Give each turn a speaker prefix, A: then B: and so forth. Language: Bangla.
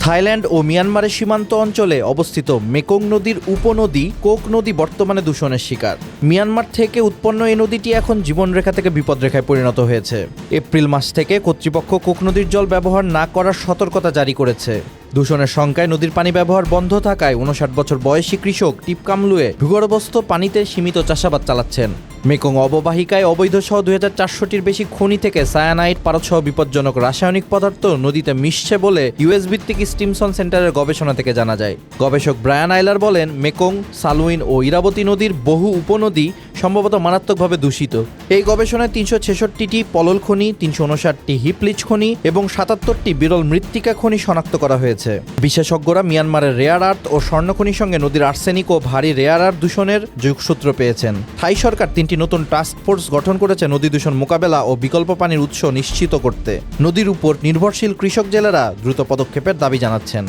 A: থাইল্যান্ড ও মিয়ানমারের সীমান্ত অঞ্চলে অবস্থিত মেকং নদীর উপনদী কোক নদী বর্তমানে দূষণের শিকার। মিয়ানমার থেকে উৎপন্ন এই নদীটি এখন জীবনরেখা থেকে বিপদরেখায় পরিণত হয়েছে। এপ্রিল মাস থেকে কর্তৃপক্ষ কোক নদীর জল ব্যবহার না করার সতর্কতা জারি করেছে। দূষণের শঙ্কায় নদীর পানি ব্যবহার বন্ধ থাকায় 59 বছর বয়সী কৃষক টিপ কামলুয়ে ভূগর্ভস্থ পানিতে সীমিত চাষাবাদ চালাচ্ছেন। মেকং অববাহিকায় অবৈধসহ 2400টির বেশি খনি থেকে সায়ানাইড পারদসহ বিপজ্জনক রাসায়নিক পদার্থ নদীতে মিশছে বলে ইউএস ভিত্তিক স্টিমসন সেন্টারের গবেষণা থেকে জানা যায়। গবেষক ব্রায়ান আইলার বলেন, মেকং, সালুইন ও ইরাবতী নদীর বহু উপনদী সম্ভবত মারাত্মকভাবে দূষিত। এই গবেষণায় 366টি পলল খনি, 359টি হিপলিচ খনি এবং 77টি বিরল মৃত্তিকা খনি শনাক্ত করা হয়েছে। বিশেষজ্ঞরা মিয়ানমারের রেয়ার আর্থ ও স্বর্ণখনির সঙ্গে নদীর আর্সেনিক ও ভারী রেয়ার আর্থ দূষণের যোগসূত্র পেয়েছেন। থাই সরকার 3টি নতুন টাস্ক ফোর্স গঠন করেছে নদী দূষণ মোকাবেলা ও বিকল্প পানির উৎস নিশ্চিত করতে। নদীর উপর নির্ভরশীল কৃষক জেলেরা দ্রুত পদক্ষেপের দাবি জানাচ্ছেন।